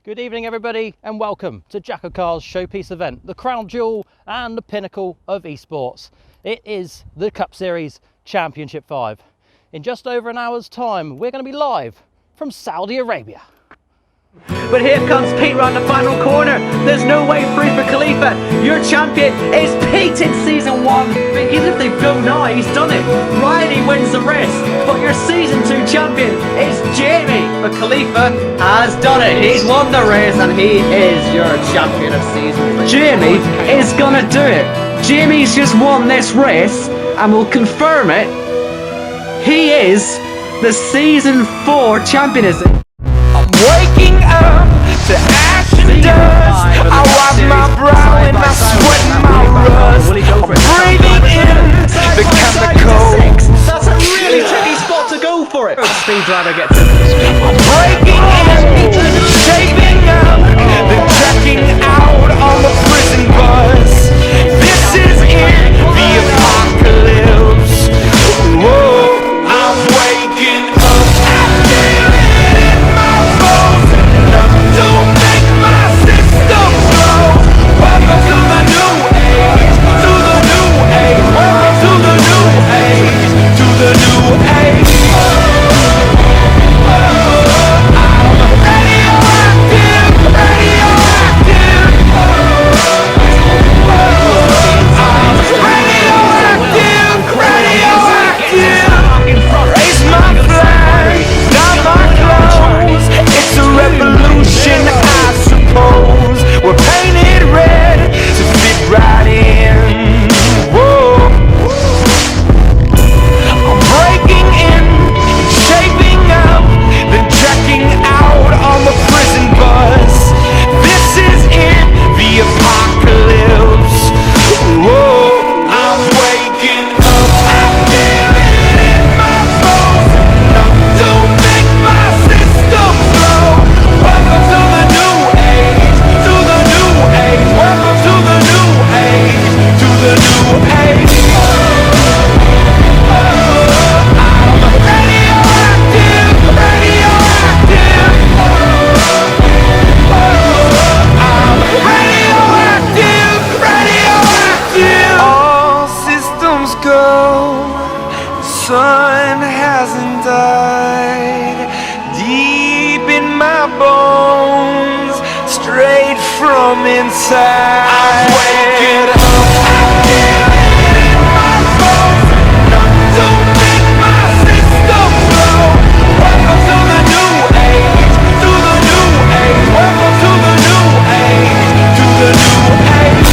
Good evening everybody and welcome to Jacko Car's showpiece event, the crown jewel and the pinnacle of esports. It is the Cup Series Championship 5. In just over an hour's time, we're going to be live from Saudi Arabia. But here comes Pete round the final corner. There's no way through for Khalifa. Your champion is Pete in Season 1. But even if they go now, he's done it. Riley wins the race. But your Season 2 champion is Jamie. But Khalifa has done it. He's won the race and he is your champion of Season 3. Jamie is gonna do it. Jamie's just won this race and will confirm it. He is the Season 4 champion. Waking up to ash and dust. I wipe my brow and I sweat my rust. Breathing in the chemicals. That's a really tricky spot to go for it. Speed driver gets it. Breaking in, shaping up, then checking out on the prison bus. This is it, the apocalypse. Whoa, I'm waking up. Don't make my system blow. Welcome to the new age, to the new age. Welcome to the new age, to the new age. I'm radioactive, radioactive. I'm radioactive, radioactive. Raise my flag, not my clothes. It's a revolution, I suppose. We're painted red to fit right in. Whoa. I'm breaking in, shaping up, then checking out on the prison bus. This is it, the apocalypse. Whoa, I'm waking up. I feel it in my bones. Don't make my system blow. Welcome to the new age, to the new age. Welcome to the new age, to the new age. I'm radioactive, radioactive. I'm radioactive, radioactive. All systems go. Sun hasn't died. Deep in my bones, straight from inside. I'm waking up. I feel it in my bones. Don't make my system blow. Welcome to the new age, to the new age. Welcome to the new age, to the new age.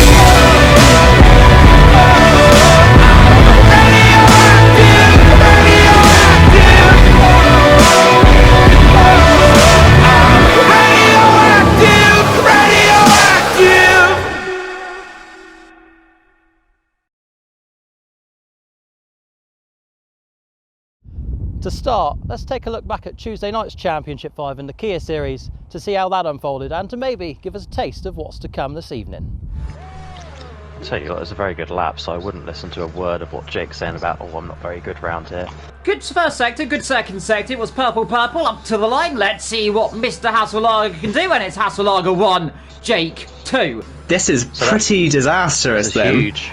I'm radioactive, radioactive. Radioactive, radioactive. To start, let's take a look back at Tuesday night's Championship 5 in the Kia Series to see how that unfolded and to maybe give us a taste of what's to come this evening. I'll tell you what, it was a very good lap, so I wouldn't listen to a word of what Jake's saying about, oh, I'm not very good round here. Good first sector, good second sector. It was purple up to the line. Let's see what Mr. Hasselager can do, and it's Hasselager 1, Jake 2. This is pretty disastrous then. Huge.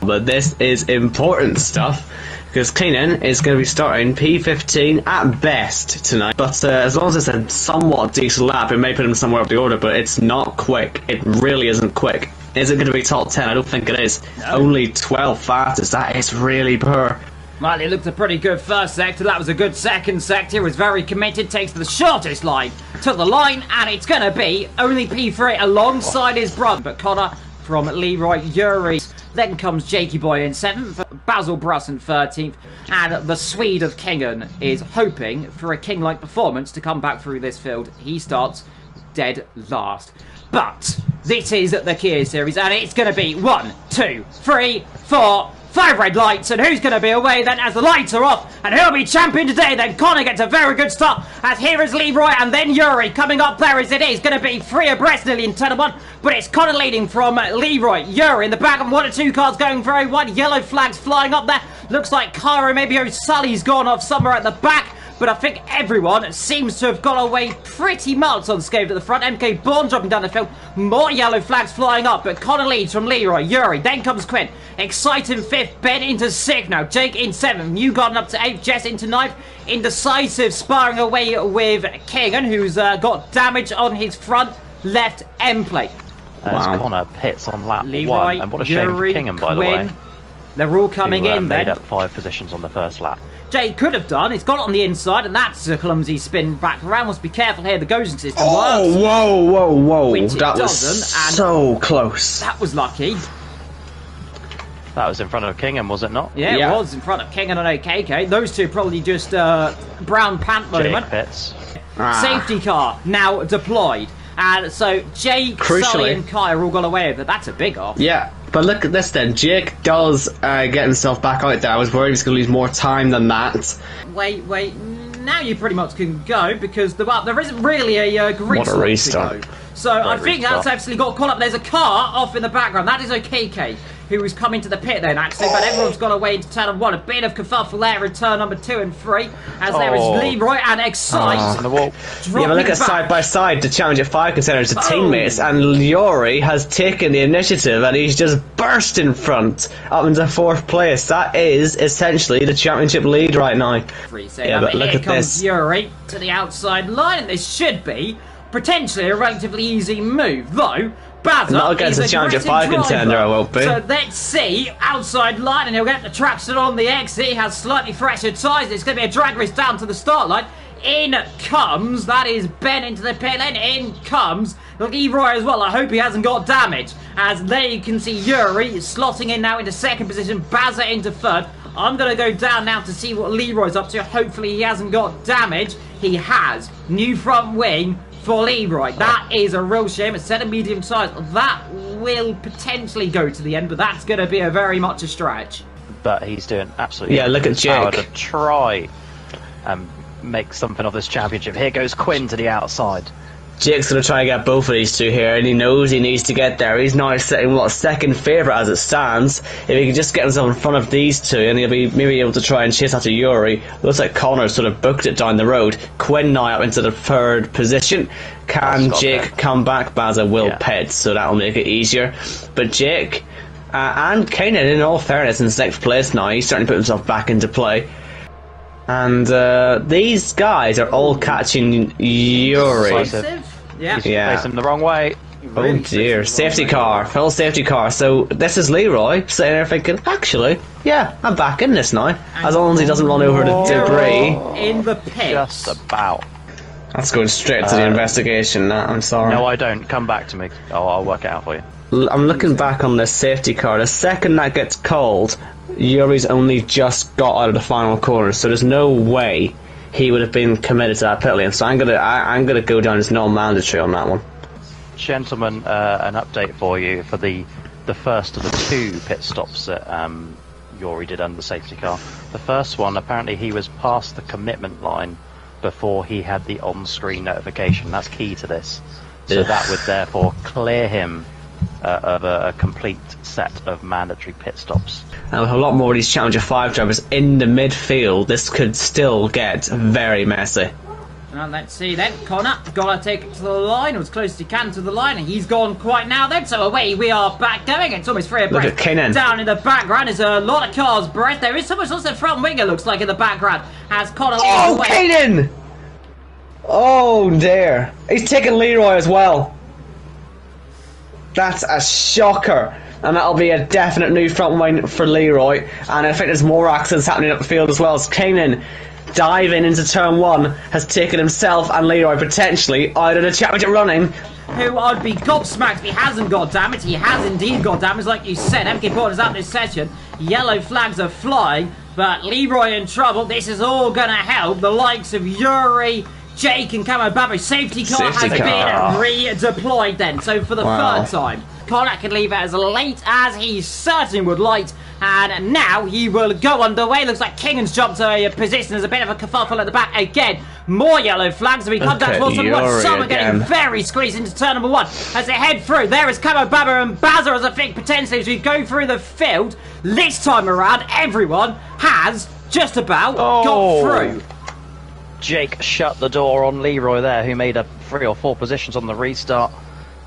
But this is important stuff, because Keenan is going to be starting P15 at best tonight. But as long as it's a somewhat decent lap, it may put him somewhere up the order, but it's not quick. It really isn't quick. Is it going to be top 10? I don't think it is. No. Only 12 fastest. That is really poor. Well, it looked a pretty good first sector. That was a good second sector. Was very committed. Takes the shortest line to the line, and it's going to be only P3 alongside his brother. But Connor from Leroy Yuri. Then comes Jakey Boy in 7th, Basil Bruss in 13th, and the Swede of Kingen is hoping for a king-like performance to come back through this field. He starts dead last. But this is the Kia Series, and it's going to be 1, 2, 3, 4, 5 red lights, and who's going to be away then as the lights are off, and who'll be champion today? Then Connor gets a very good start, as here is Leroy, and then Yuri coming up there as it is going to be 3 abreast nearly in 10-1, but it's Connor leading from Leroy. Yuri in the back, and 1 or 2 cars going very wide, yellow flags flying up there. Looks like Cairo, maybe O'Sully's gone off somewhere at the back. but I think everyone seems to have got away pretty much unscathed at the front. MK Bourne dropping down the field, more yellow flags flying up, but Connor leads from Leroy, Yuri, then comes Quinn. Exciting 5th, Ben into 6th now, Jake in 7th, New Garden up to 8th, Jess into 9th, Indecisive sparring away with Keegan, who's got damage on his front left end plate. As Connor pits on lap Leroy, 1, and what a shame Yuri, for Kingham, by the Quinn, way. they're all coming who, in made then. up 5 positions on the first lap. Jay could have done. It's got it on the inside, and that's a clumsy spin back around. Must be careful here. The Gozing system works. Whoa. Which it That was doesn't, and so close. that was lucky. That was in front of Kingham, was it not? Yeah, Yeah. it was in front of King and an OKK. Those two probably just brown pant moment. Jake pits. Safety car now deployed. And so Jake, Sully, Crucially. and Kai are all gone away with it. That's a big off. Yeah, but look at this then. Jake does get himself back out there. I was worried he was going to lose more time than that. Wait. Now you pretty much can go because there isn't really a green What a slot to restart. go. So I think restart. that's actually got caught up. There's a car off in the background. That is OKK, who is coming to the pit then, actually. But everyone's gone away into turn number 1. A bit of kerfuffle there in turn number 2 and 3. As there is Leroy and Excite. In the wall. Yeah, but look at back. side by side the Championship 5 contenders, the Oh. teammates, and Yuri has taken the initiative and he's just burst in front up into 4th place. That is essentially the Championship lead right now. Yeah, but look here at comes this. Yuri to the outside line, and this should be potentially a relatively easy move, though. Bazza Not against is a Challenger aggressive 5 contender, driver. I won't be. So let's see, outside line, and he'll get the traction on the exit. He has slightly fresher tyres. It's going to be a drag race down to the start line. In comes, that is Ben into the pit lane. In comes Leroy as well. I hope he hasn't got damage. As there you can see Yuri slotting in now into 2nd position, Bazza into 3rd. I'm going to go down now to see what Leroy's up to. Hopefully he hasn't got damage. He has. New front wing for Leroy. That is a real shame. A set of medium size. That will potentially go to the end, but that's going to be a very much a stretch. But he's doing absolutely Yeah, look at power Jake. to try and make something of this championship. Here goes Quinn to the outside. Jake's going to try and get both of these two here, and he knows he needs to get there. He's now sitting, what, 2nd favourite as it stands. If he can just get himself in front of these two, and he'll be maybe able to try and chase after Yuri. Looks like Connor sort of booked it down the road. Quinn now up into the 3rd position. Can Scott Jake there. come back? Bazza will Yeah. pit, so that'll make it easier. But Jake and Kanan, in all fairness, in 6th place now. He's starting to put himself back into play. And these guys are all catching Yuri. Decisive. Yeah. Yeah. Facing the wrong way. Oh dear, safety car, full safety car. So this is Leroy sitting there thinking, actually, yeah, I'm back in this now. As long as he doesn't run over the debris. In the pit. Just about. That's going straight to the investigation. I'm sorry. No, I don't. Come back to me. I'll work it out for you. I'm looking back on this safety car. The second that gets called, Yuri's only just got out of the final corner, so there's no way he would have been committed to that pit lane. So I'm gonna go down as non-mandatory on that one. Gentlemen, an update for you for the first of the 2 pit stops that Yuri did under the safety car. The first one, apparently he was past the commitment line before he had the on-screen notification. That's key to this. So that would therefore clear him of a complete set of mandatory pit stops. And with a lot more of these Challenger 5 drivers in the midfield, this could still get very messy. Well, let's see then. Connor, gotta take it to the line, or as close as he can to the line, and he's gone quite now then, so away we are back going. It's almost free of breath. Look at Kanan. Down in the background is a lot of cars breath. There is so much also front wing, it looks like, in the background, as Connor leads Oh, away. Kanan! Oh dear. He's taking Leroy as well. That's a shocker. And that'll be a definite new front wing for Leroy. And I think there's more accidents happening up the field as well, as Kanan diving into turn 1 has taken himself and Leroy potentially out of the championship running. Who I'd be gobsmacked if he hasn't got damage. He has indeed got damage, like you said. MK Porter's out this session. Yellow flags are flying, but Leroy in trouble. This is all going to help the likes of Yuri, Jake and Camo Babu. Safety car Safety has car. been redeployed then. So for the Wow. 3rd time, Connor can leave it as late as he certainly would like. And now he will go underway. Looks like Kingan's jumped to a position. There's a bit of a kerfuffle at the back again. More yellow flags as we come down Okay, towards number 1. Yuri Some are getting again. very squeezed into turn number 1 as they head through. There is Camo Baba and Bazza as I think potentially as we go through the field. This time around, everyone has just about got through. Jake shut the door on Leroy there, who made 3 or 4 positions on the restart.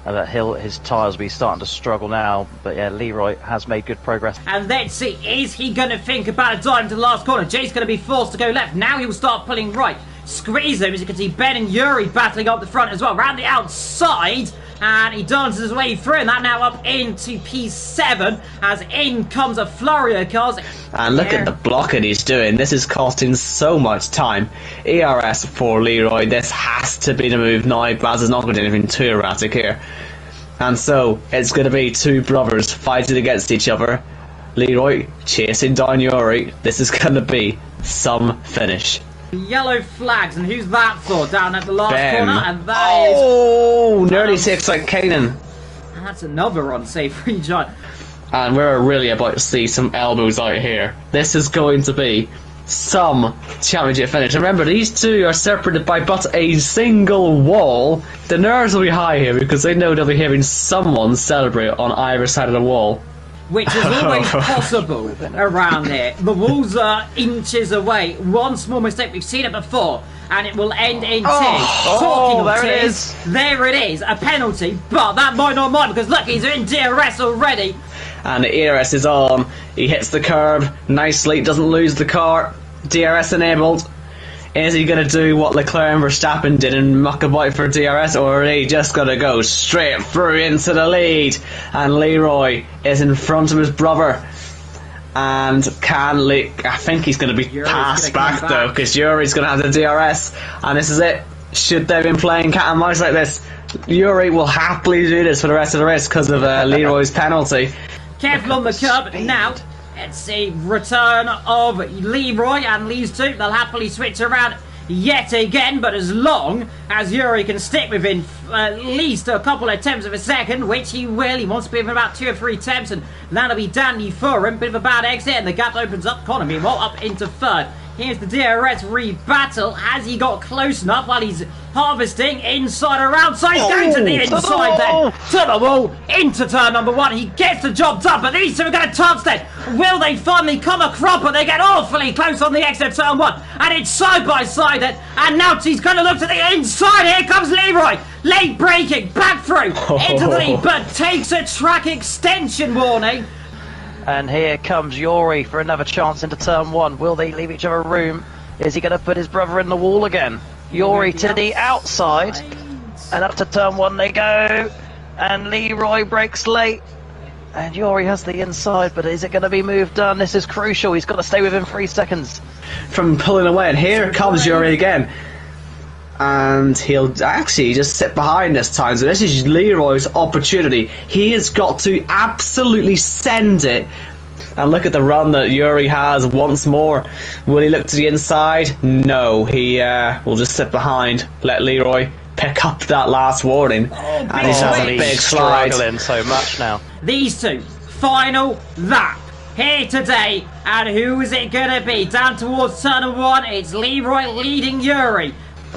But his tyres will be starting to struggle now. But yeah, Leroy has made good progress. And let's see, is he going to think about a dive into the last corner? Jake's going to be forced to go left. Now he'll start pulling right. Squeeze him, as you can see Ben and Yuri battling up the front as well. Round the outside, and he dances his way through, and that now up into P7, as in comes a flurry of cars. And look at the blocking he's doing. This is costing so much time. ERS for Leroy. This has to be the move now. Baz is not going to do anything too erratic here. And so, it's going to be 2 brothers fighting against each other. Leroy chasing down Yuri. This is going to be some finish. Yellow flags, and who's that for? Down at the last Ben. corner, and that is... Oh, nearly 6 like Kanan. And that's another unsafe reject. And we're really about to see some elbows out here. This is going to be some championship finish. Remember, these two are separated by but a single wall. The nerves will be high here because they know they'll be hearing someone celebrate on either side of the wall. Which is always possible around here. The walls are inches away. One small mistake, we've seen it before, and it will end in tears. Talking of there it tears, is. there it is, a penalty, but that might not mind because look, he's in DRS already. And the ERS is on. He hits the curb nicely, doesn't lose the car. DRS enabled. Is he going to do what Leclerc and Verstappen did and muck about for DRS, or are he just going to go straight through into the lead? And Leroy is in front of his brother. And I think he's going to be passed back though, because Yuri's going to have the DRS. And this is it. Should they have been playing cat and mouse like this, Yuri will happily do this for the rest of the race because of Leroy's penalty. Careful on the curb now. Let's see, return of Leroy and these two. They'll happily switch around yet again, but as long as Yuri can stick within at least a couple of tenths of a second, which he will. He wants to be within about 2 or 3 tenths, and that'll be dandy for him. Bit of a bad exit, and the gap opens up. Connor, meanwhile, up into 3rd. Here's the DRS rebattle. Has he got close enough while he's harvesting inside or outside? He's going to the inside then. To the wall. Into turn number 1. He gets the job done, but these two are going to touch then. Will they finally come across? But they get awfully close on the exit of turn 1. And it's side by side then. And now he's going to look to the inside. Here comes Leroy. Late braking. Back through. Into the lead. But takes a track extension warning. And here comes Yuri for another chance into turn 1. Will they leave each other room? Is he going to put his brother in the wall again? Yuri to the outside. And up to turn 1 they go. And Leroy breaks late. And Yuri has the inside, but is it going to be moved done? This is crucial. He's got to stay within 3 seconds. From pulling away, and here comes Yuri again. And he'll actually just sit behind this time. So this is Leroy's opportunity. He has got to absolutely send it. And look at the run that Yuri has once more. Will he look to the inside? No, he will just sit behind. Let Leroy pick up that last warning. And he's had a big slide. Struggling so much now. These two, final lap here today. And who is it going to be? Down towards turn 1, it's Leroy leading Yuri.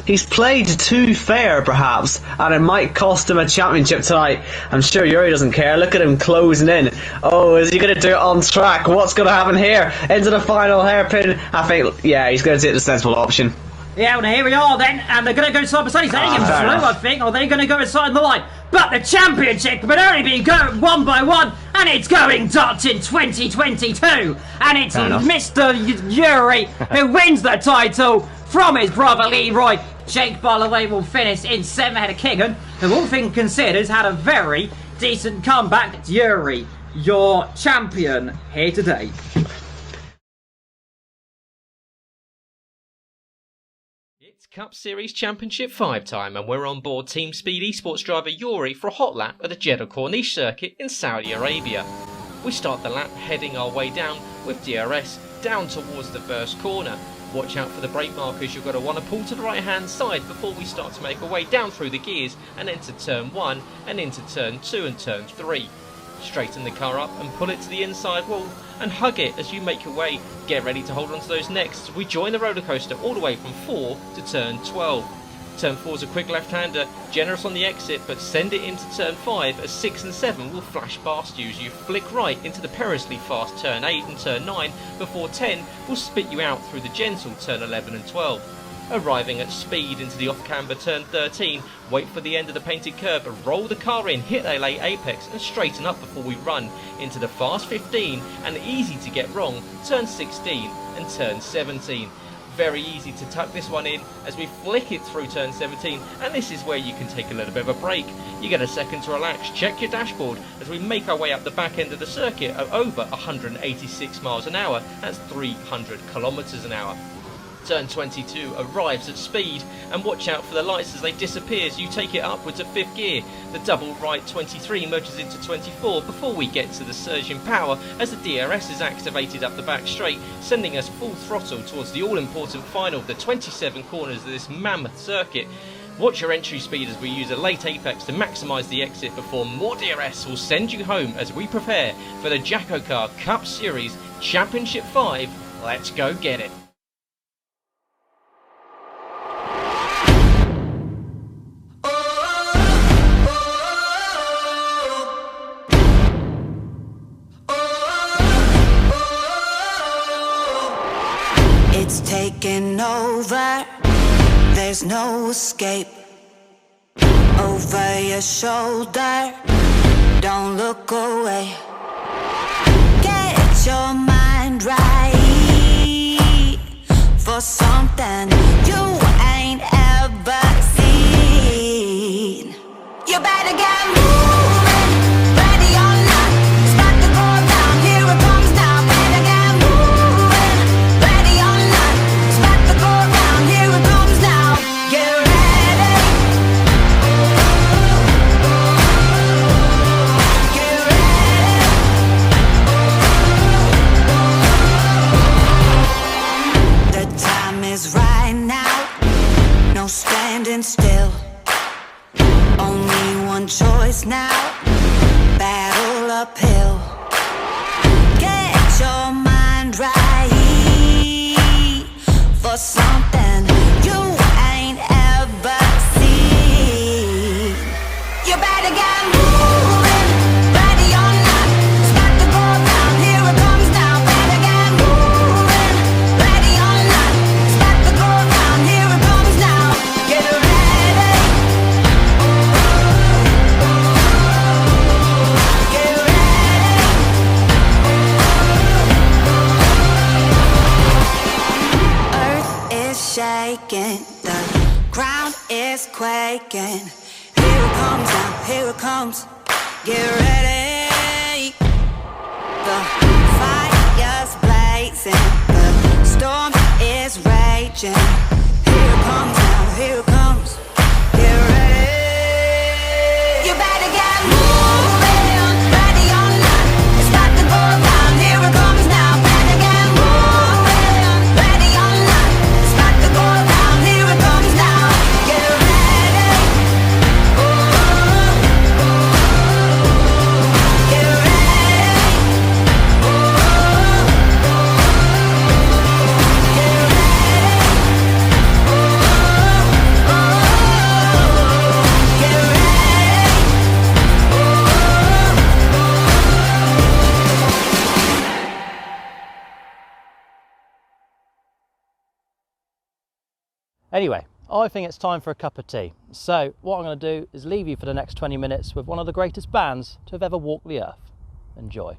He's played too fair, perhaps, and it might cost him a championship tonight. I'm sure Yuri doesn't care. Look at him closing in. Oh, is he going to do it on track? What's going to happen here? Into the final hairpin. I think, yeah, he's going to take the sensible option. Yeah, well, here we are then, and they're going to go side by side. He's letting him through, I think, or they're going to go inside the line. But the championship can only be going 1 by 1, and it's going Dutch in 2022. And it's Mr. Yuri who wins the title from his brother Leroy. Jake, by the way, will finish in 7th ahead of Keegan, who, all things considered, has had a very decent comeback. It's Yuri, your champion here today. It's Cup Series Championship 5 time, and we're on board Team Speed Esports driver Yuri for a hot lap at the Jeddah Corniche circuit in Saudi Arabia. We start the lap heading our way down with DRS down towards the first corner. Watch out for the brake markers. You're going to want to pull to the right hand side before we start to make our way down through the gears and enter turn 1 and into turn 2 and turn 3. Straighten the car up and pull it to the inside wall and hug it as you make your way. Get ready to hold on to those necks. We join the roller coaster all the way from 4 to turn 12. Turn 4 is a quick left-hander, generous on the exit, but send it into turn 5 as 6 and 7 will flash past you as you flick right into the perilously fast turn 8 and turn 9 before 10 will spit you out through the gentle turn 11 and 12. Arriving at speed into the off-camber turn 13, wait for the end of the painted curb, roll the car in, hit a late apex and straighten up before we run into the fast 15 and easy to get wrong turn 16 and turn 17. Very easy to tuck this one in as we flick it through turn 17, and this is where you can take a little bit of a break. You get a second to relax, check your dashboard as we make our way up the back end of the circuit at over 186 miles an hour, that's 300 kilometers an hour. Turn 22 arrives at speed, and watch out for the lights as they disappear as you take it upwards at 5th gear. The double right 23 merges into 24 before we get to the surge in power as the DRS is activated up the back straight, sending us full throttle towards the all-important final of the 27 corners of this mammoth circuit. Watch your entry speed as we use a late apex to maximise the exit before more DRS will send you home as we prepare for the Jacko Car Cup Series Championship 5. Let's go get it. It's taking over, there's no escape. Over your shoulder, don't look away. Get your mind right for something you ain't ever seen. You better get moving, ready or not. Start to go down, here it comes now. Better get moving, ready or not. Start to go down, here it comes now. Get ready, get ready. The time is right now, no standing still. Only one choice now, battle uphill. Get your mind right for something you ain't ever seen. You better get moving, ready or not. Start to go down, here it comes now. Better get moving, ready or not. Start to go down, here it comes now. Get ready. Shaking, the ground is quaking. Here it comes now, here it comes. Get ready. The fire's blazing, the storm is raging. Here it comes now, here it comes. Get ready. You better get moving, ready or not. It's about to go down, here it comes now. Better get moving, ready or not. It's about to go down, here it comes now. Get ready. Get ready. Anyway, I think it's time for a cup of tea. So what I'm going to do is leave you for the next 20 minutes with one of the greatest bands to have ever walked the earth. Enjoy.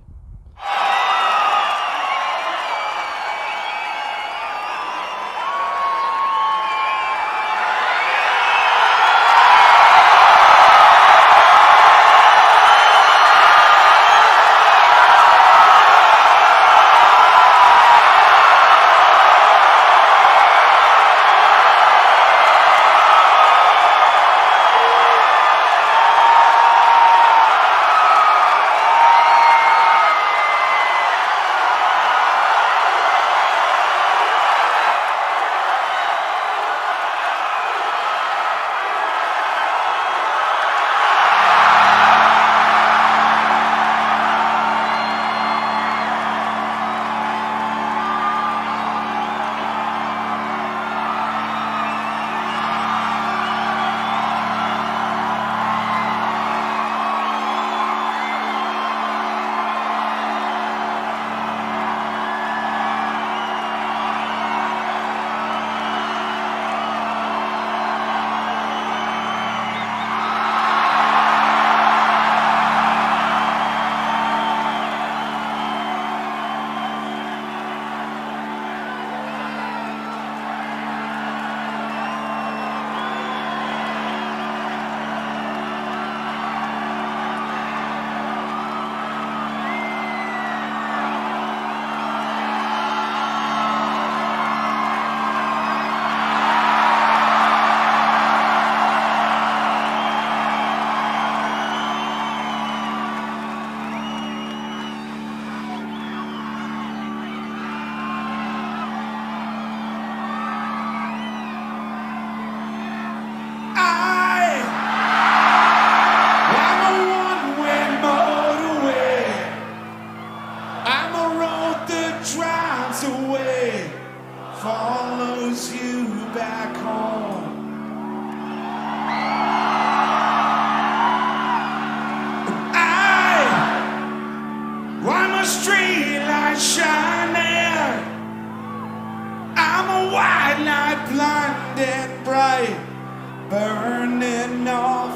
burning off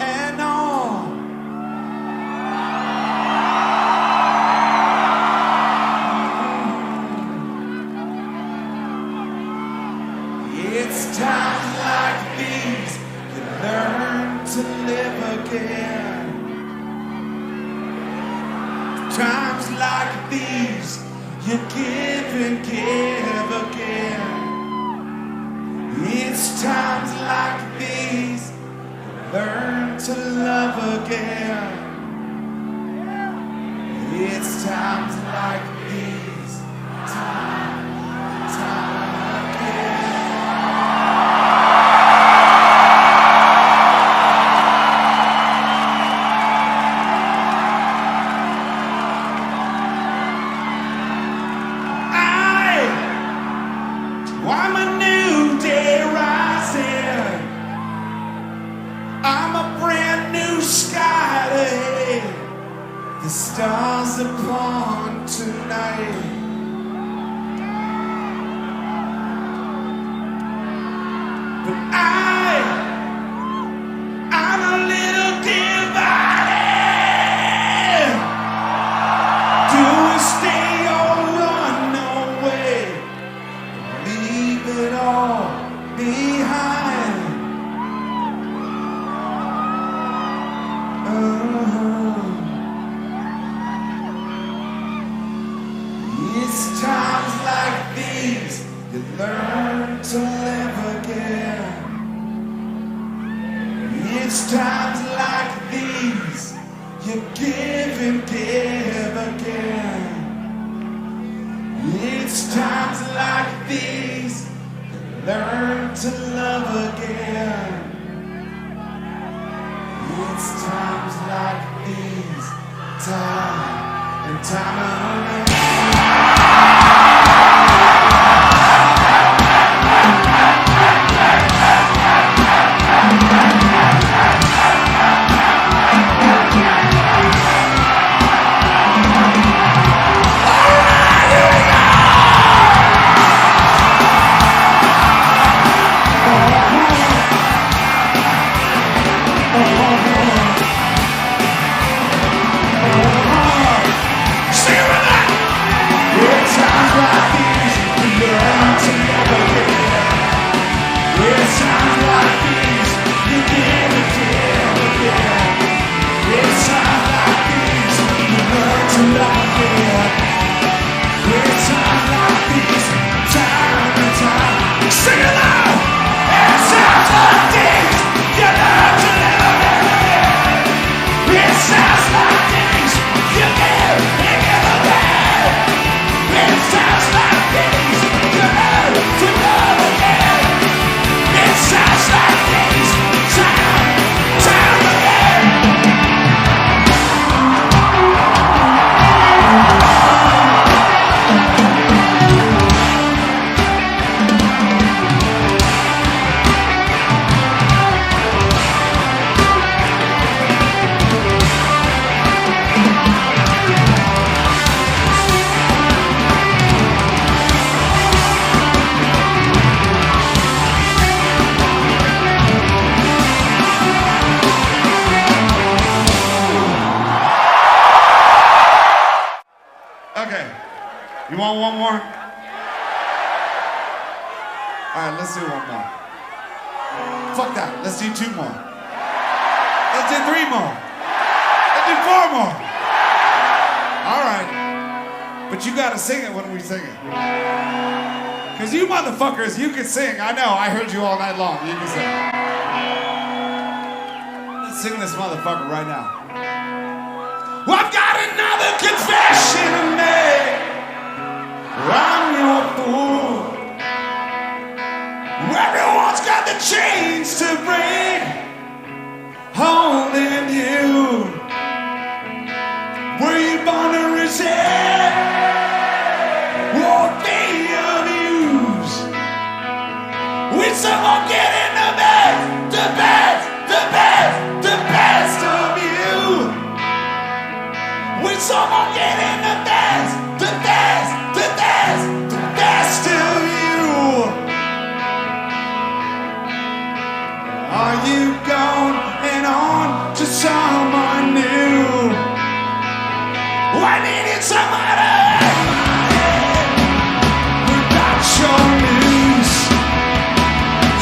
and on. It's times like these you learn to live again. Times like these you give and give again. It's times like these you learn to love again. It's times like these, time again. I'm a new day rising. I'm a brand new sky ahead. The stars upon tonight. But I'm a little divided. Do we stay or run away? Leave it all behind. It's times like these you learn to live again. It's times like these you give and give again. It's times like these you learn to love again. It's times like these, time and time again. Okay, you want one more? Alright, let's do one more. Fuck that, let's do two more. Let's do three more. Let's do four more. Alright, but you gotta sing it when we sing it. Cause you motherfuckers, you can sing. I know, I heard you all night long. You can sing. Let's sing this motherfucker right now. Well, I've got another confession to make. I'm your fool. Everyone's got the chains to break, holding you. Were you born to resist or be abused? When someone get in the best, the best, the best, the best of you. When someone get in the best, the best, the best, the best of you. someone new. I needed somebody without your news.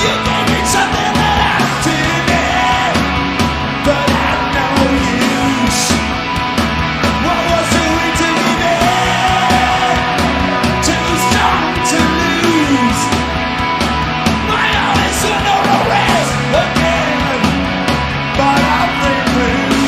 You gave me something that I didn't, but had no use. What was the reason we made? Too strong to lose. My only son of a race again, but I've been blue.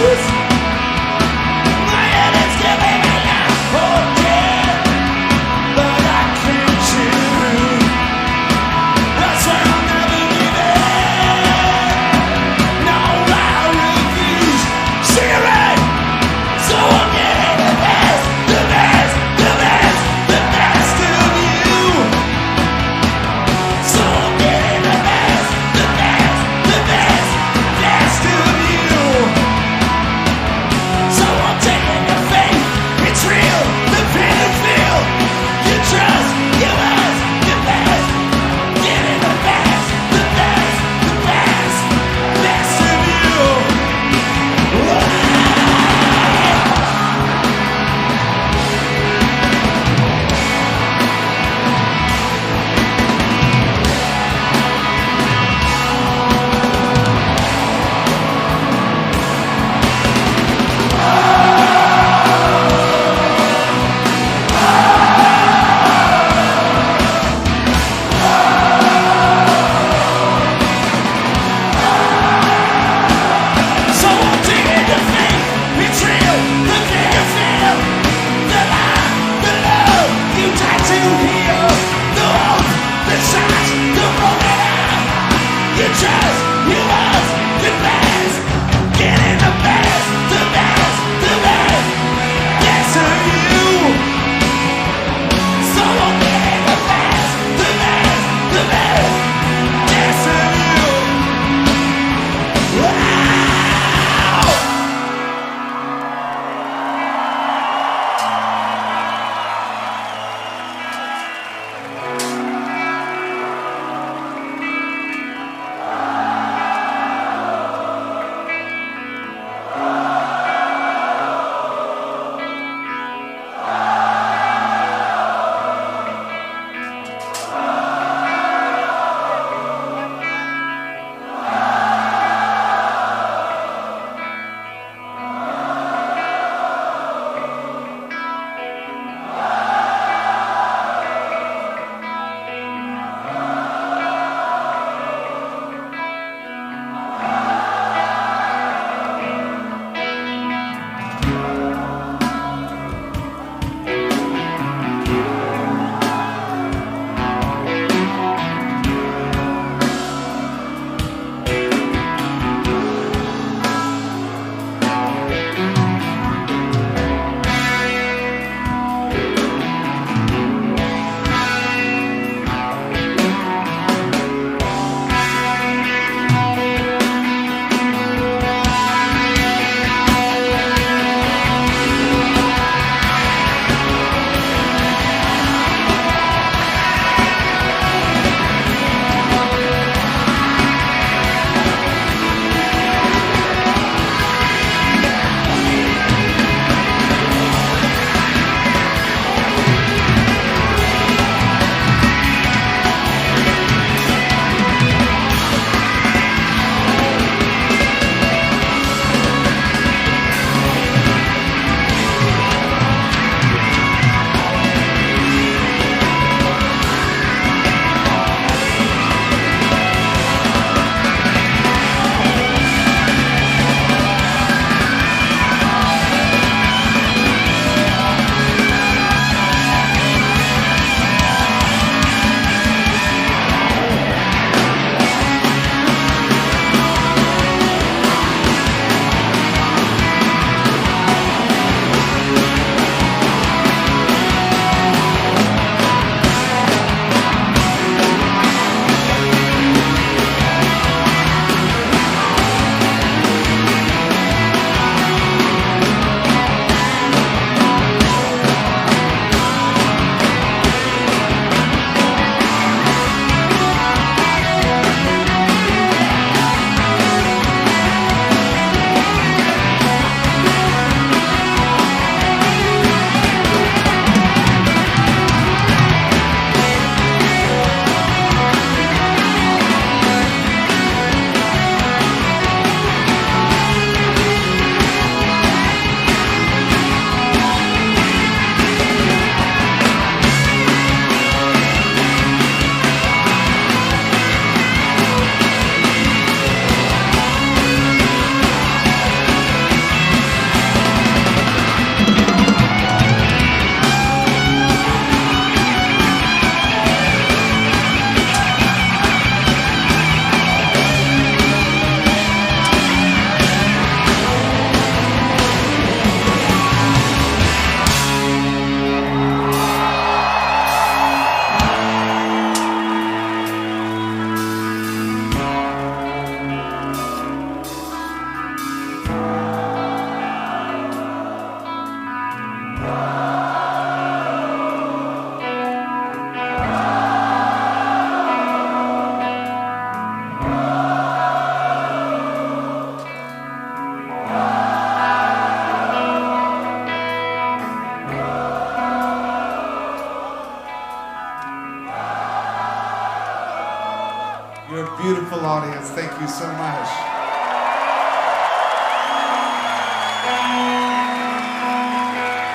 You're a beautiful audience. Thank you so much.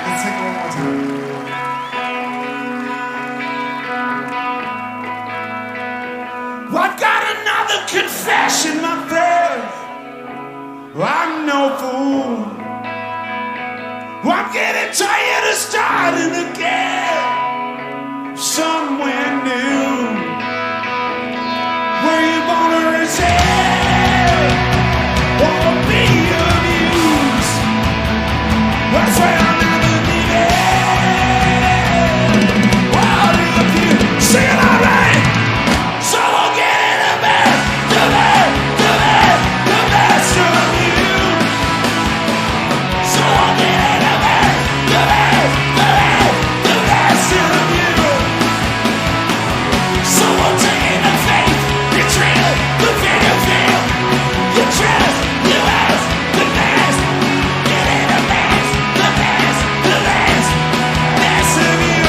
Let's take it one more time. I've got another confession, my friend. I'm no fool. I'm getting tired of starting again somewhere new. Where you gonna resist or be abused? That's where I'll never be there. Well, if you sing it all right, so we'll get in the best, the best of you. So we'll get in the best, the best of you. So we'll take in the faith, you trail, the fear you feel, you trust, you ask, the best. Get in the best, the best, the best of you.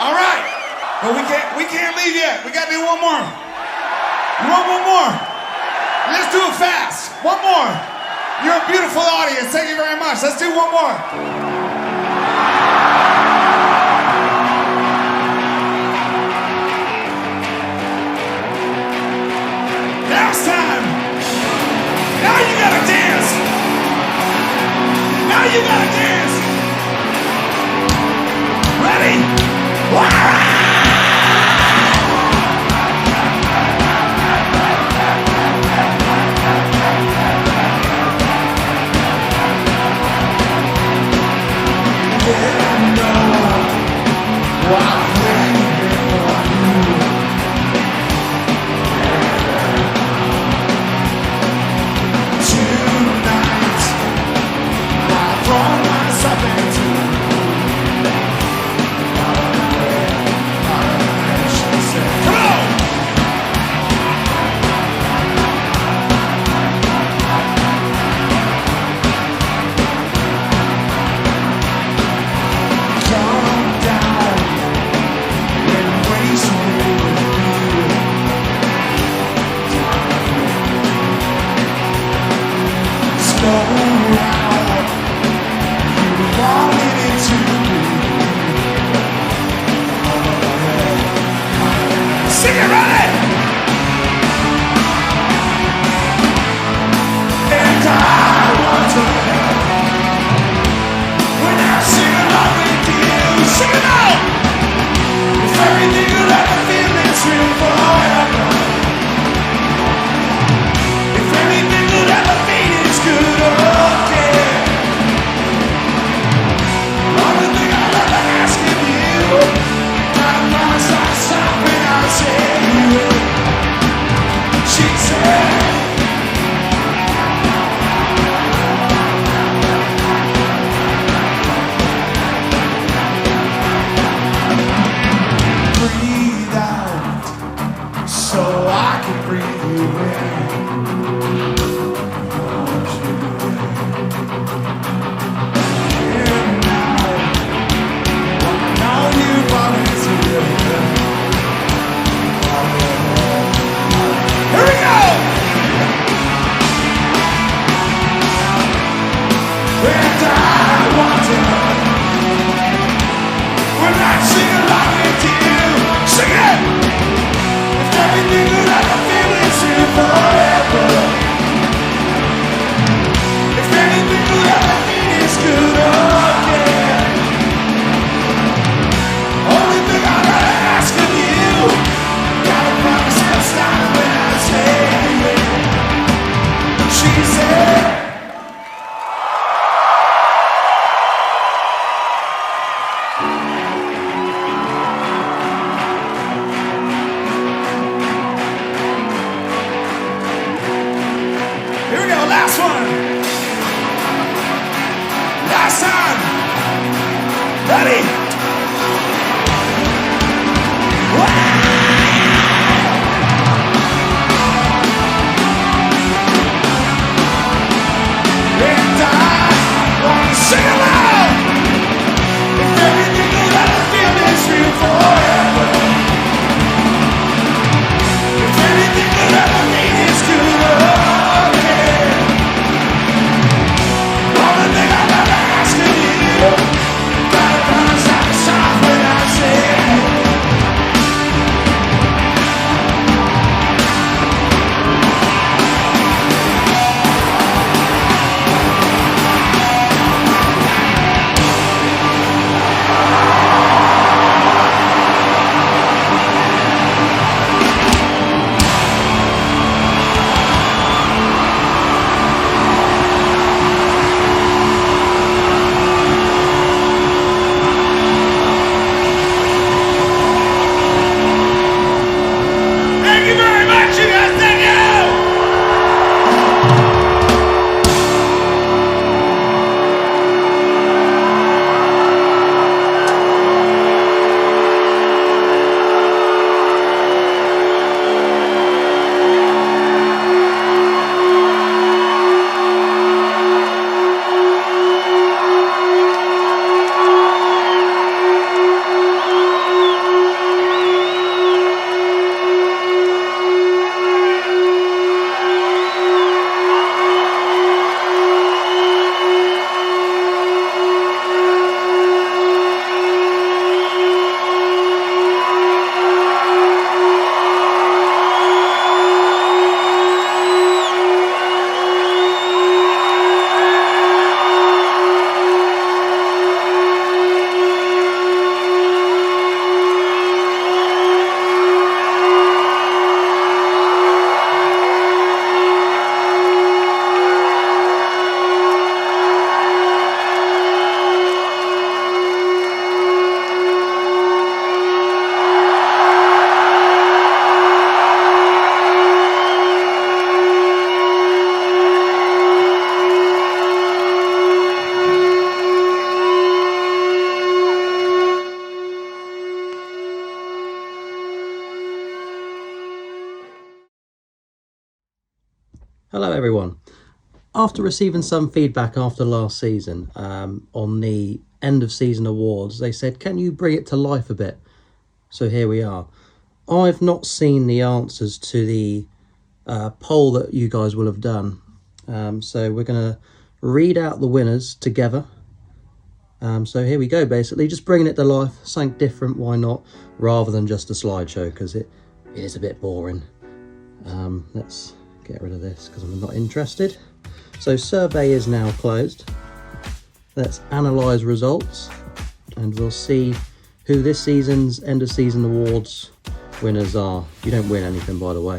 All right, but we can't leave yet. We got to do one more. You want one more? Let's do it fast. One more. You're a beautiful audience. Thank you very much. Let's do one more. Now it's time. Now you gotta dance. Now you gotta dance. Ready? Sing it! If everything that I feel is here forever. Hello everyone. After receiving some feedback after last season on the end of season awards, they said, can you bring it to life a bit? So here we are. I've not seen the answers to the poll that you guys will have done. So we're going to read out the winners together. So here we go, basically. Just bringing it to life, something different, why not? Rather than just a slideshow, because it is a bit boring. Let's get rid of this because I'm not interested. So survey is now closed. Let's analyse results and we'll see who this season's end of season awards winners are. You don't win anything, by the way.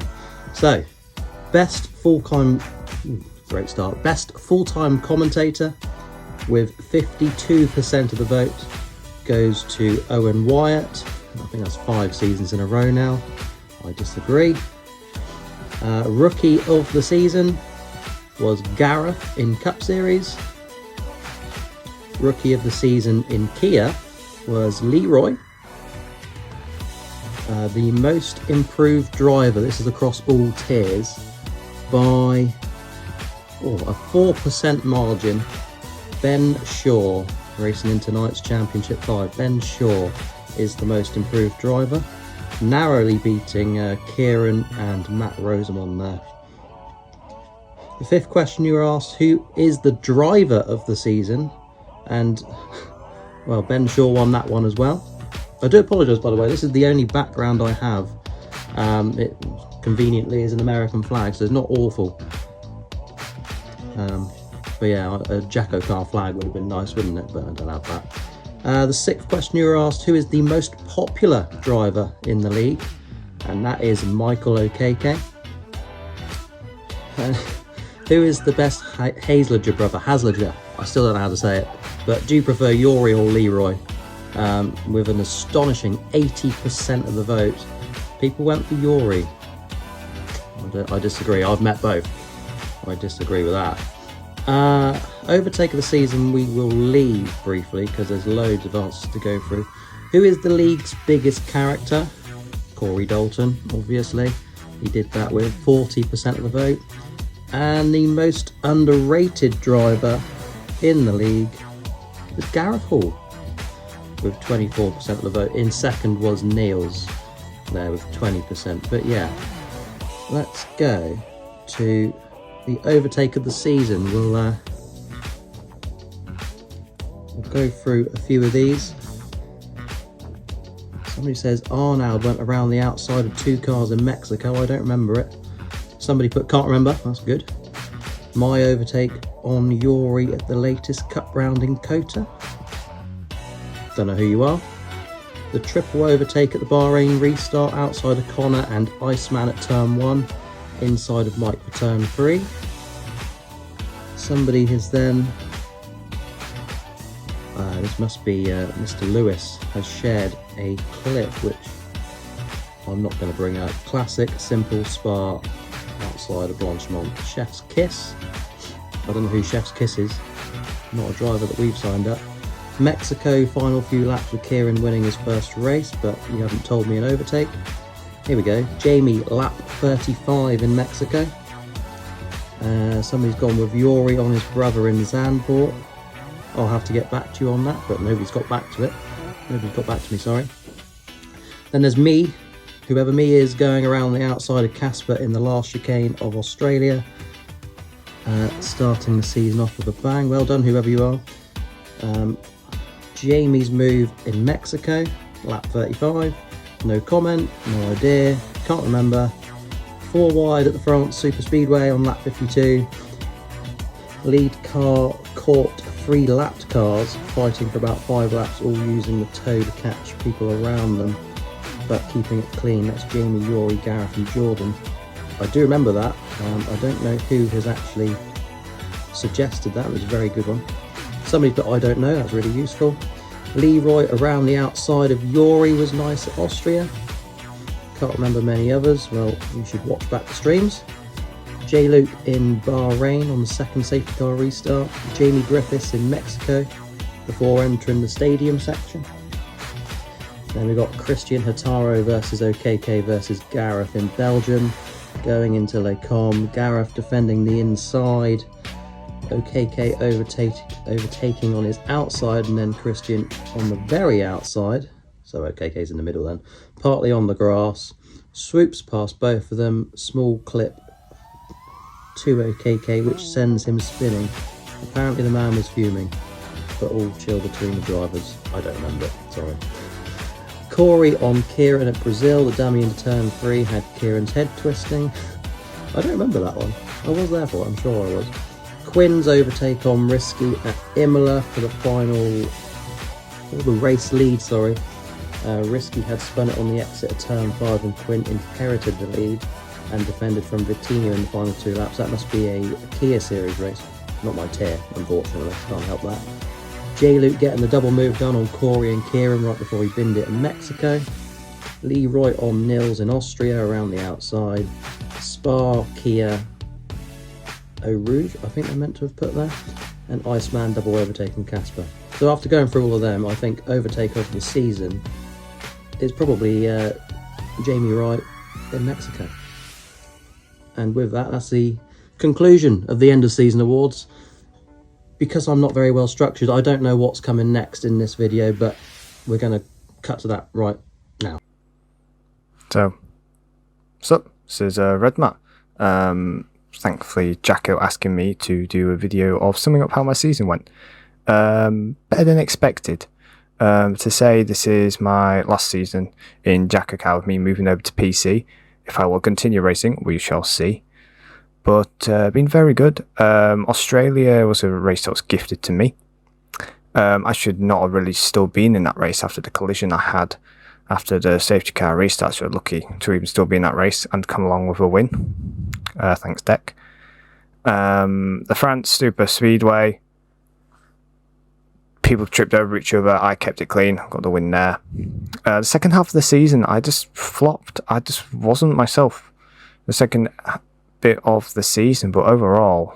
So best full-time, great start, best full-time commentator with 52% of the vote goes to Owen Wyatt. I think that's 5 seasons in a row now. I disagree. Rookie of the season was Gareth in Cup Series. Rookie of the season in Kia was Leroy. The most improved driver, this is across all tiers, by a 4% margin, Ben Shaw, racing in tonight's Championship 5. Ben Shaw is the most improved driver, narrowly beating Kieran and Matt Rosamond there. The 5th question you were asked, who is the driver of the season? And, well, Ben Shaw won that one as well. I do apologise, by the way, this is the only background I have. It conveniently is an American flag, so it's not awful. But yeah, a Jacko car flag would have been nice, wouldn't it? But I don't have that. The 6th question you were asked, who is the most popular driver in the league? And that is Michael Okeke. Who is the best Hasleder brother? Hasleder. I still don't know how to say it. But do you prefer Yori or Leroy? With an astonishing 80% of the vote, people went for Yori. I disagree. I've met both. I disagree with that. Overtake of the season we will leave briefly because there's loads of answers to go through. Who is the league's biggest character? Corey Dalton, obviously. He did that with 40% of the vote. And the most underrated driver in the league was Gareth Hall with 24% of the vote. In second was Niels there with 20%. But yeah, let's go to the overtake of the season. We'll go through a few of these. Somebody says Arnaud went around the outside of 2 cars in Mexico. I don't remember it. Somebody put can't remember. That's good. My overtake on Yori at the latest cup round in Kota. Don't know who you are. The triple overtake at the Bahrain restart outside of Connor and Iceman at turn 1. Inside of Mike for turn 3. Somebody has then, this must be Mr. Lewis, has shared a clip which I'm not going to bring up. Classic simple Spa outside of Blanchemont. Chef's Kiss. I don't know who Chef's Kiss is. Not a driver that we've signed up. Mexico, final few laps with Kieran winning his first race, but you haven't told me an overtake. Here we go. Jamie, lap 35 in Mexico. Somebody's gone with Yori on his brother in Zandvoort. I'll have to get back to you on that, but nobody's got back to it. Nobody's got back to me, sorry. Then there's me, whoever me is, going around the outside of Casper in the last chicane of Australia. Starting the season off with a bang. Well done, whoever you are. Jamie's move in Mexico, lap 35. No comment, no idea, can't remember. 4 wide at the France Super Speedway on lap 52. Lead car caught 3 lapped cars fighting for about 5 laps, all using the toe to catch people around them, but keeping it clean. That's Jamie, Yori, Gareth and Jordan. I do remember that. I don't know who has actually suggested that. It was a very good one. Somebody put I don't know, that's really useful. Leroy around the outside of Yori was nice at Austria. Can't remember many others. Well, you should watch back the streams. J-Luke in Bahrain on the 2nd safety car restart. Jamie Griffiths in Mexico before entering the stadium section. Then we got Christian Hataro versus OKK versus Gareth in Belgium. going into Lecom. Gareth defending the inside. OKK overtaking on his outside, and then Christian on the very outside. So OKK's in the middle then. Partly on the grass. Swoops past both of them. Small clip to OKK, which sends him spinning. Apparently the man was fuming, but all chill between the drivers. I don't remember, sorry. Corey on Kieran at Brazil. The dummy into turn 3 had Kieran's head twisting. I don't remember that one. I was there for it, I'm sure I was. Quinn's overtake on Risky at Imola for the final, or the race lead, sorry. Risky had spun it on the exit of turn 5 and Quinn inherited the lead and defended from Vitinho in the final 2 laps. That must be a Kia Series race. Not my tier, unfortunately, can't help that. J-Luke getting the double move done on Corey and Kieran right before he binned it in Mexico. Leroy on Nils in Austria around the outside. Spa, Kia, Eau Rouge, I think they meant to have put there. And Iceman double overtaking Casper. So after going through all of them, I think overtake of the season is probably Jamie Wright in Mexico. And with that, that's the conclusion of the end of season awards. Because I'm not very well structured, I don't know what's coming next in this video, but we're going to cut to that right now. So, what's up? This is Red Matt. Thankfully, Jacko asking me to do a video of summing up how my season went. Better than expected. To say this is my last season in Jacko Car with me moving over to PC. If I will continue racing, we shall see. But been very good. Australia was a race that was gifted to me. I should not have really still been in that race after the collision I had after the safety car restart. So lucky to even still be in that race and come along with a win. Thanks, Deck. The France Super Speedway. People tripped over each other. I kept it clean. Got the win there. The second half of the season, I just flopped. I just wasn't myself. The second bit of the season, but overall,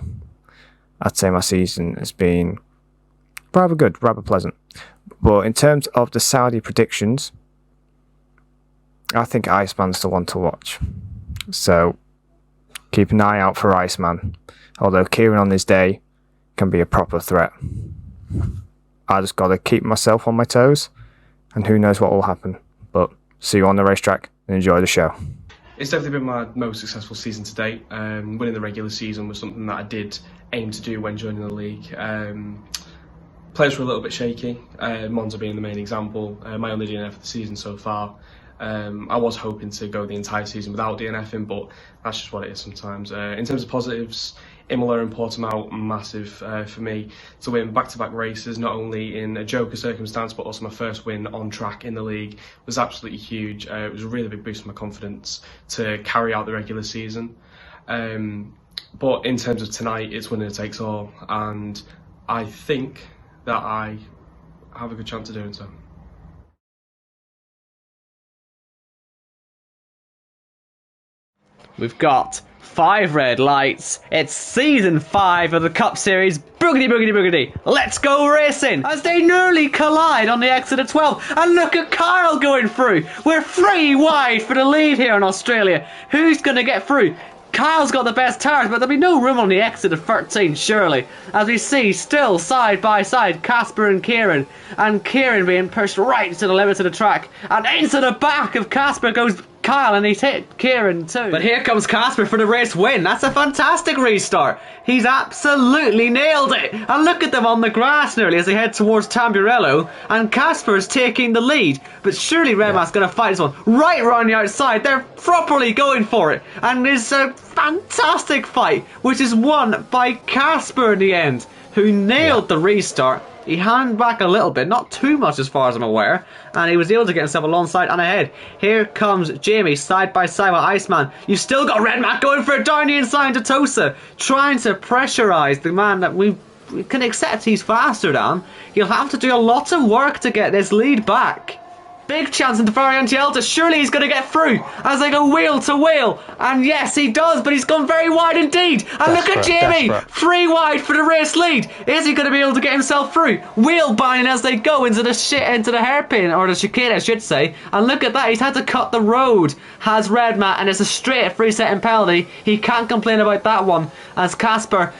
I'd say my season has been rather good, rather pleasant. But in terms of the Saudi predictions, I think Iceman's the one to watch. So keep an eye out for Iceman. Although Kieran on his day can be a proper threat. I just got to keep myself on my toes, and who knows what will happen. But see you on the racetrack and enjoy the show. It's definitely been my most successful season to date. Winning the regular season was something that I did aim to do when joining the league. Players were a little bit shaky, Monza being the main example. My only DNF of the season so far. I was hoping to go the entire season without DNFing, but that's just what it is sometimes. In terms of positives, Imola and Portimao, massive for me to win back-to-back races, not only in a Joker circumstance, but also my first win on track in the league was absolutely huge. It was a really big boost for my confidence to carry out the regular season. But in terms of tonight, it's winner takes all, and I think that I have a good chance of doing so. We've got 5 red lights. It's season 5 of the Cup Series. Boogity, boogity, boogity. Let's go racing as they nearly collide on the exit of 12. And look at Kyle going through. We're 3 wide for the lead here in Australia. Who's going to get through? Kyle's got the best tires, but there'll be no room on the exit of 13, surely. As we see, still side by side, Casper and Kieran being pushed right to the limit of the track. And into the back of Casper goes Kyle, and he's hit Kieran too. But here comes Casper for the race win. That's a fantastic restart. He's absolutely nailed it. And look at them on the grass nearly as they head towards Tamburello. And Casper's taking the lead. But surely Redman's going to fight this one right around the outside. They're properly going for it. And there's a fantastic fight, which is won by Casper in the end, who nailed the restart. He hung back a little bit, not too much as far as I'm aware, and he was able to get himself alongside and ahead. Here comes Jamie, side by side with Iceman. You've still got Redman going for it down the inside to Tosa, trying to pressurise the man that we can accept he's faster than. He'll have to do a lot of work to get this lead back. Big chance into Variante Alta. Surely he's going to get through as they go wheel to wheel. And yes, he does, but he's gone very wide indeed. And look at Jamie, 3 wide for the race lead. Is he going to be able to get himself through? Wheel binding as they go into the hairpin, or the chicane, I should say. And look at that, he's had to cut the road. Has Red Matt, and it's a straight 3-second penalty. He can't complain about that one. As Casper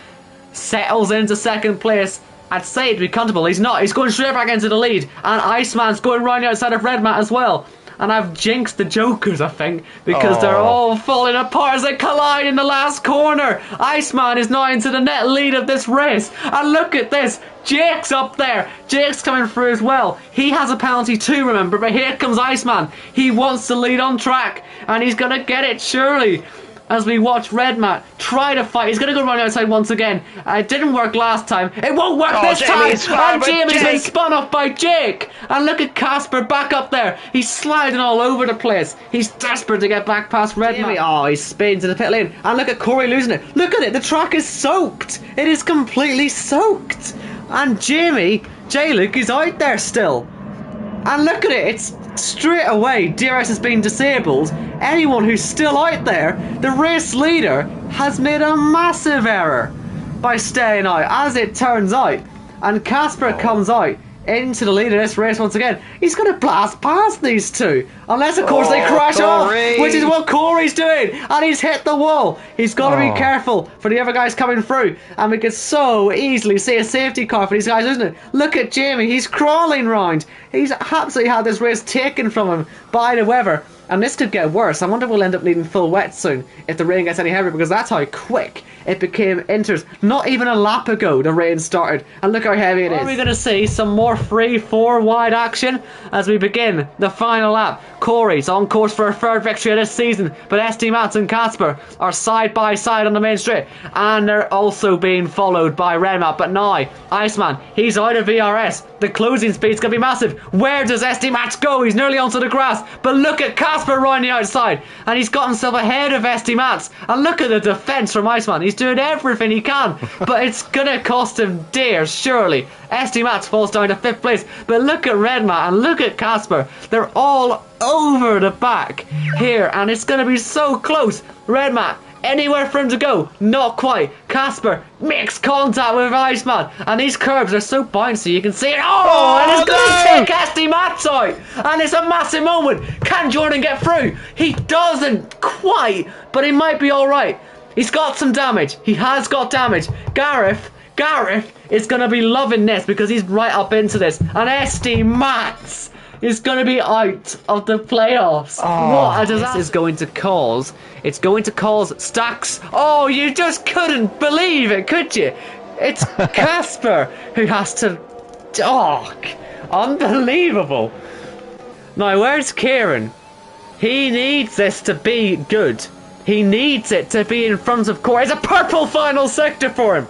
settles into second place. I'd say it'd be comfortable. He's not. He's going straight back into the lead. And Iceman's going round the outside of Red Matt as well. And I've jinxed the Jokers, I think, because they're all falling apart as they collide in the last corner. Iceman is now into the net lead of this race. And look at this. Jake's up there. Jake's coming through as well. He has a penalty too, remember. But here comes Iceman. He wants to lead on track. And he's going to get it, surely. As we watch Red Matt try to fight. He's going to go around outside once again. It didn't work last time. It won't work this time. And Jamie's been spun off by Jake. And look at Casper back up there. He's sliding all over the place. He's desperate to get back past Red Matt. Oh, he's spinning to the pit lane. And look at Corey losing it. Look at it. The track is soaked. It is completely soaked. And Jamie, J-Luke is out there still. And look at it. It's straight away. DRS has been disabled. Anyone who's still out there, the race leader has made a massive error by staying out, as it turns out. And Casper comes out into the lead of this race once again. He's going to blast past these two. Unless, of course, they crash off, which is what Corey's doing. And he's hit the wall. He's got to be careful for the other guys coming through. And we could so easily see a safety car for these guys, isn't it? Look at Jamie. He's crawling round. He's absolutely had this race taken from him by the weather. And this could get worse. I wonder if we'll end up needing full wet soon if the rain gets any heavier, because that's how quick it became Inters. Not even a lap ago the rain started, and look how heavy it is. Are we going to see some more 3-4 wide action as we begin the final lap? Corey's on course for a third victory of this season, but SD Mats and Casper are side by side on the main straight, and they're also being followed by Red Matt. But now Iceman, he's out of VRS. The closing speed's going to be massive. Where does SD Mats go? He's nearly onto the grass, but look at Casper around the outside, and he's got himself ahead of SD Mats. And look at the defence from Iceman. He's doing everything he can, but it's gonna cost him dear, surely. SD Mats falls down to 5th place, but look at Red Matt and look at Casper. They're all over the back here, and it's gonna be so close. Red Matt, anywhere for him to go? Not quite. Casper makes contact with Iceman, and these curbs are so bouncy you can see it. And it's going to take SD Mats out, and it's a massive moment. Can Jordan get through? He doesn't quite, but he might be alright. He's got some damage. He has got damage. Gareth is going to be loving this because he's right up into this, and SD Mats is going to be out of the playoffs. What a disaster. This is going to cause. It's going to cause stacks. Oh, you just couldn't believe it, could you? It's Casper who has to... unbelievable. Now, where's Kieran? He needs this to be good. He needs it to be in front of Corey. It's a purple final sector for him.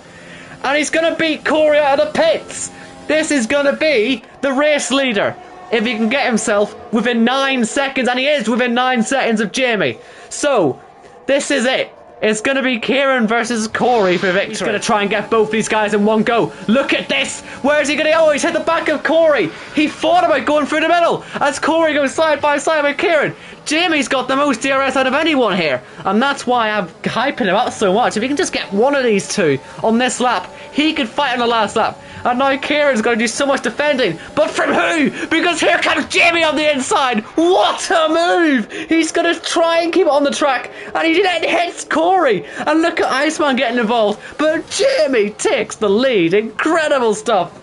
And he's going to beat Corey out of the pits. This is going to be the race leader, if he can get himself within 9 seconds, and he is within 9 seconds of Jamie. So, this is it. It's going to be Kieran versus Corey for victory. He's going to try and get both these guys in one go. Look at this. Where's he going to go? He's hit the back of Corey. He thought about going through the middle as Corey goes side by side with Kieran. Jamie's got the most DRS out of anyone here, and that's why I'm hyping him up so much. If he can just get one of these two on this lap, he could fight on the last lap. And now Kieran's going to do so much defending. But from who? Because here comes Jamie on the inside. What a move! He's going to try and keep it on the track. And he then hits Corey. And look at Iceman getting involved. But Jamie takes the lead. Incredible stuff.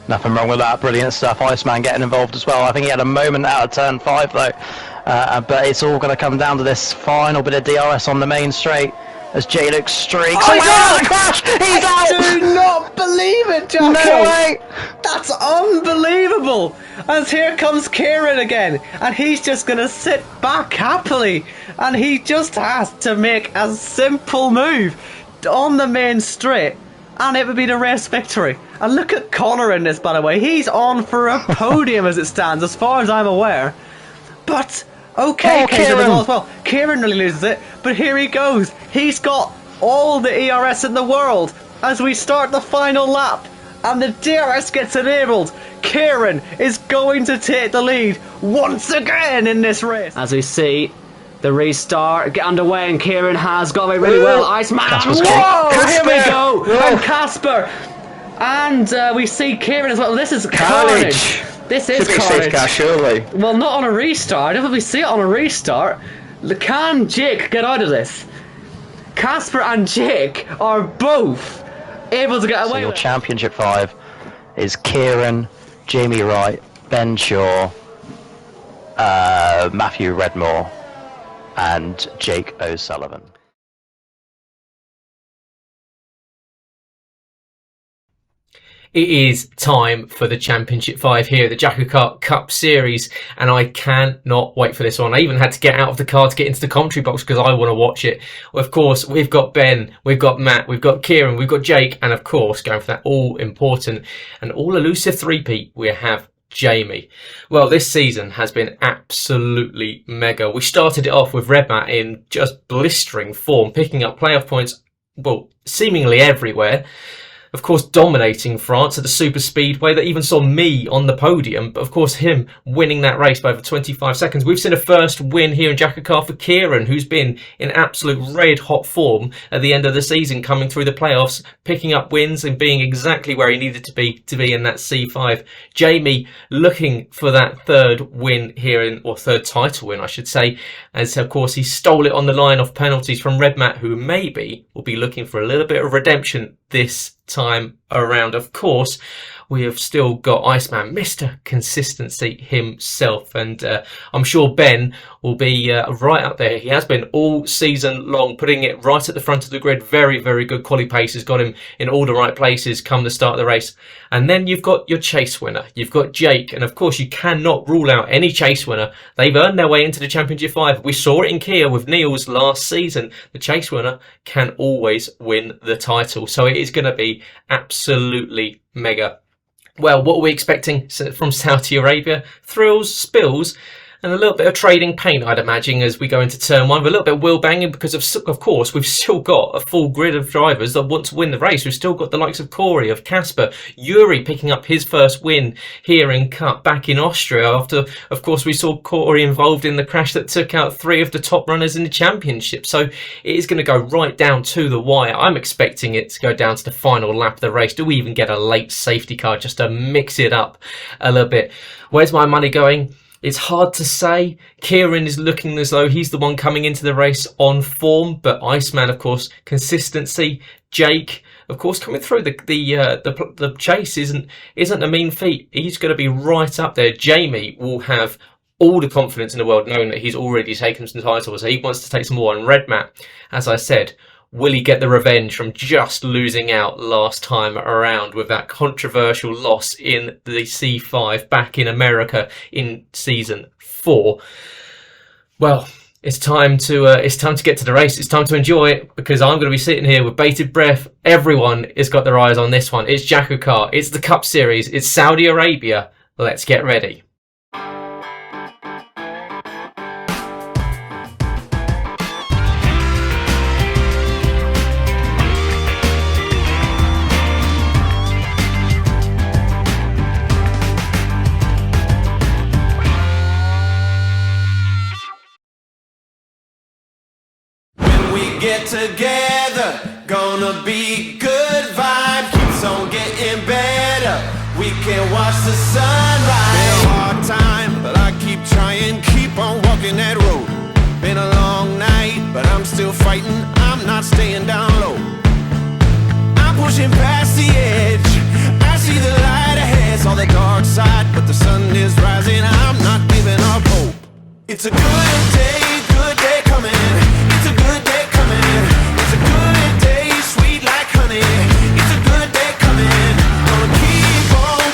Nothing wrong with that. Brilliant stuff. Iceman getting involved as well. I think he had a moment out of turn 5 though. But it's all going to come down to this final bit of DRS on the main straight. As J-Luke streaks. Oh, he's out! Crash! He's out! I do not believe it, Jacko! No way! That's unbelievable! As here comes Kieran again, and he's just going to sit back happily, and he just has to make a simple move on the main straight, and it would be the race victory. And look at Connor in this, by the way. He's on for a podium as it stands, as far as I'm aware. But... okay, Kieran as well. Kieran really loses it, but here he goes. He's got all the ERS in the world as we start the final lap. and the DRS gets enabled. Kieran is going to take the lead once again in this race. As we see the restart get underway, and Kieran has got away really well. Iceman, whoa, here we go, and Casper, and we see Kieran as well. This is carnage. This is carnage. Car, surely. Well, not on a restart. I don't think we see it on a restart. Can Jake get out of this? Casper and Jake are both able to get away. So your with Championship 5 is Kieran, Jamie Wright, Ben Shaw, Matthew Redmore, and Jake O'Sullivan. It is time for the Championship 5 here at the Jacko Kart Cup Series, and I cannot wait for this one. I even had to get out of the car to get into the commentary box because I want to watch it. Of course, we've got Ben, we've got Matt, we've got Kieran, we've got Jake, and of course, going for that all-important and all-elusive three-peat, we have Jamie. Well, this season has been absolutely mega. We started it off with Red Matt in just blistering form, picking up playoff points, well, seemingly everywhere. Of course, dominating France at the super speedway that even saw me on the podium, but of course him winning that race by over 25 seconds. We've seen a first win here in Jacko Kart for Kieran, who's been in absolute red hot form at the end of the season, coming through the playoffs, picking up wins and being exactly where he needed to be in that C5. Jamie looking for that third win here or third title win, I should say, as of course he stole it on the line off penalties from Red Matt, who maybe will be looking for a little bit of redemption this time around. Of course, we have still got Iceman, Mr. Consistency himself, and I'm sure Ben will be right up there. He has been all season long, putting it right at the front of the grid. Very, very good quality pace has got him in all the right places come the start of the race. And then you've got your chase winner. You've got Jake, and of course you cannot rule out any chase winner. They've earned their way into the Championship 5. We saw it in Kia with Niels last season. The chase winner can always win the title. So it is going to be absolutely mega. Well, what are we expecting from Saudi Arabia? Thrills, spills, and a little bit of trading paint, I'd imagine, as we go into turn one. But a little bit of wheel banging because, of course, we've still got a full grid of drivers that want to win the race. We've still got the likes of Corey, of Casper, Yuri picking up his first win here in Cup back in Austria after, of course, we saw Corey involved in the crash that took out 3 of the top runners in the championship. So it is going to go right down to the wire. I'm expecting it to go down to the final lap of the race. Do we even get a late safety car just to mix it up a little bit? Where's my money going? It's hard to say. Kieran is looking as though he's the one coming into the race on form, but Iceman, of course, consistency. Jake, of course, coming through the chase isn't a mean feat. He's going to be right up there. Jamie will have all the confidence in the world, knowing that he's already taken some titles. So he wants to take some more. And Red Matt, as I said, will he get the revenge from just losing out last time around with that controversial loss in the C5 back in America in season 4? Well, it's time to get to the race. It's time to enjoy it, because I'm going to be sitting here with bated breath. Everyone has got their eyes on this one. It's Jacko Kart. It's the Cup Series. It's Saudi Arabia. Let's get ready. Get together, gonna be good vibe, keeps on getting better, we can watch the sunrise. Been a hard time, but I keep trying, keep on walking that road. Been a long night, but I'm still fighting, I'm not staying down low. I'm pushing past the edge, I see the light ahead, saw the dark side, but the sun is rising, I'm not giving up hope. It's a good day coming, it's a good day. It's a good day, sweet like honey. It's a good day coming. Gonna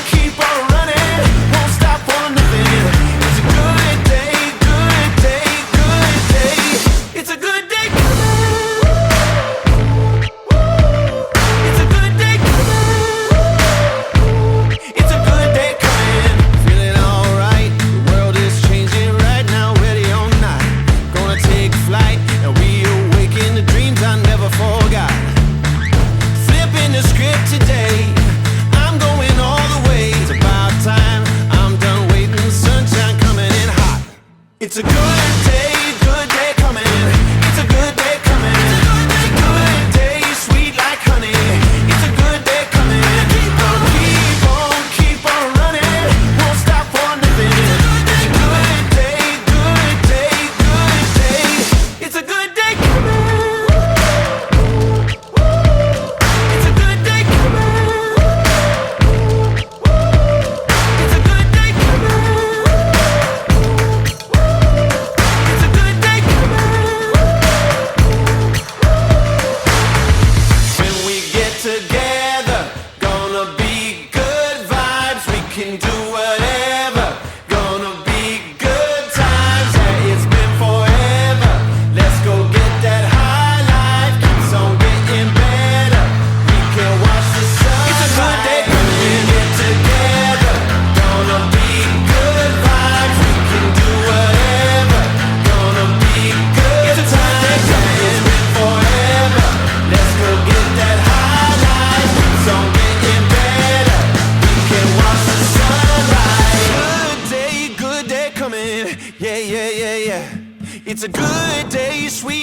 keep on running. Won't stop for nothing. It's a good day, good day, good day. It's a good day coming. It's a good day coming. It's a good day coming. Feeling alright. The world is changing right now, ready or not.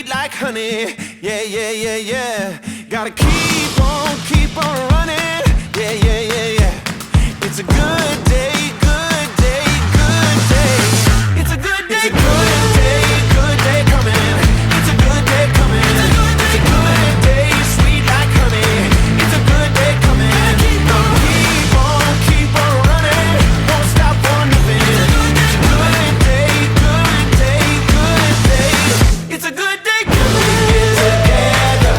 like honey. Yeah, yeah, yeah, yeah. Gotta keep on running. Yeah, yeah, yeah, yeah. It's a good day, good day, good day. It's a good day, it's a good day coming. It's a good day coming. It's a good day, sweet like honey. It's a good day coming. Keep on running. Won't stop for nothing. It's a good day, good day, good day. It's a good day coming. Get together.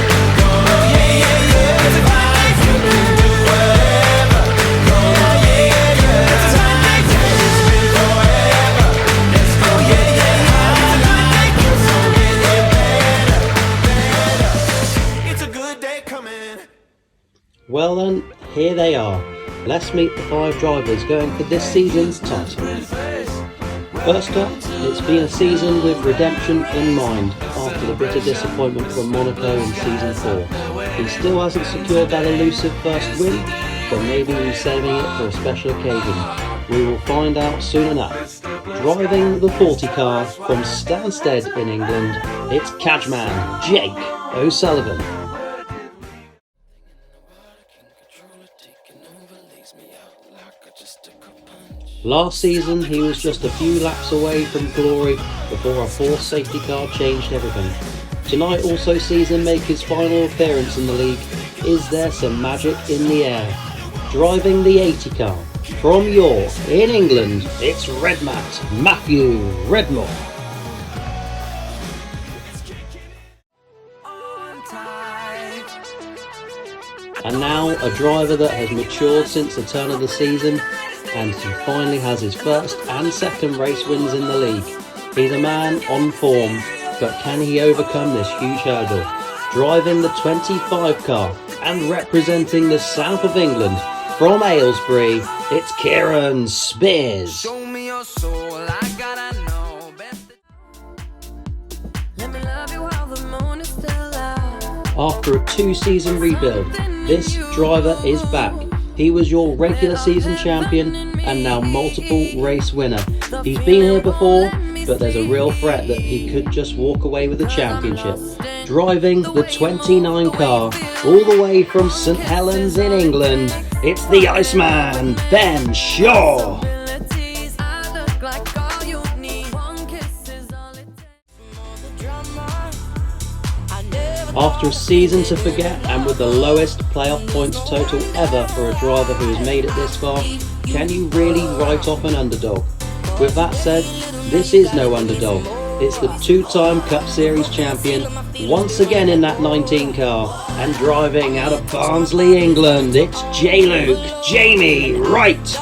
Yeah, yeah, yeah. It's a good day coming. Do whatever. Yeah, yeah, yeah. It's a good day coming. It's been forever. Let's go, yeah, yeah, yeah. It's a good day coming. So get it better, better. It's a good day coming. Well then, here they are. Let's meet the 5 drivers going for this season's title. First up, it's been a season with redemption in mind after the bitter disappointment from Monaco in season 4. He still hasn't secured that elusive first win, but maybe he's saving it for a special occasion. We will find out soon enough. Driving the 40 car from Stansted in England, it's Cadgeman Jake O'Sullivan. Last season he was just a few laps away from glory before a forced safety car changed everything. Tonight also sees him make his final appearance in the league. Is there some magic in the air? Driving the 80 car from York in England, it's Redmat Matthew Redmore. And now a driver that has matured since the turn of the season, and he finally has his first and second race wins in the league. He's a man on form, but can he overcome this huge hurdle? Driving the 25 car and representing the south of England from Aylesbury, it's Kieran Spears. Show me your soul, I gotta know. Let me love you while the moon is still out. After a 2-season rebuild, this driver is back. He was your regular season champion and now multiple race winner. He's been here before, but there's a real threat that he could just walk away with the championship. Driving the 29 car all the way from St Helens in England, it's the Iceman, Ben Shaw. After a season to forget and with the lowest playoff points total ever for a driver who has made it this far, can you really write off an underdog? With that said, this is no underdog. It's the 2-time Cup Series champion, once again in that 19 car, and driving out of Barnsley, England, it's J-Luke Jamie Wright.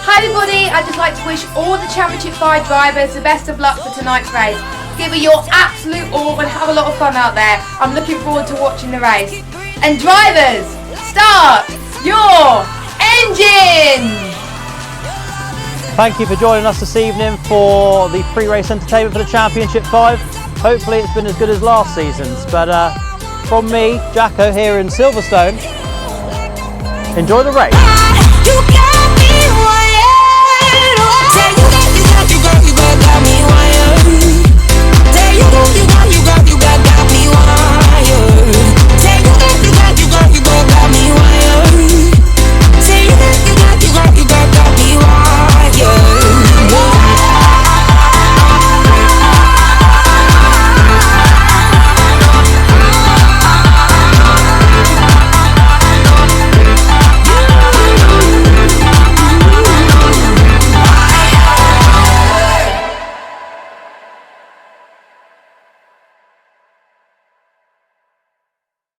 Hi everybody, I'd just like to wish all the Championship 5 drivers the best of luck for tonight's race. Give it your absolute all and have a lot of fun out there. I'm looking forward to watching the race. And drivers, start your engine! Thank you for joining us this evening for the pre-race entertainment for the Championship 5. Hopefully it's been as good as last season's, but from me, Jacko here in Silverstone, enjoy the race.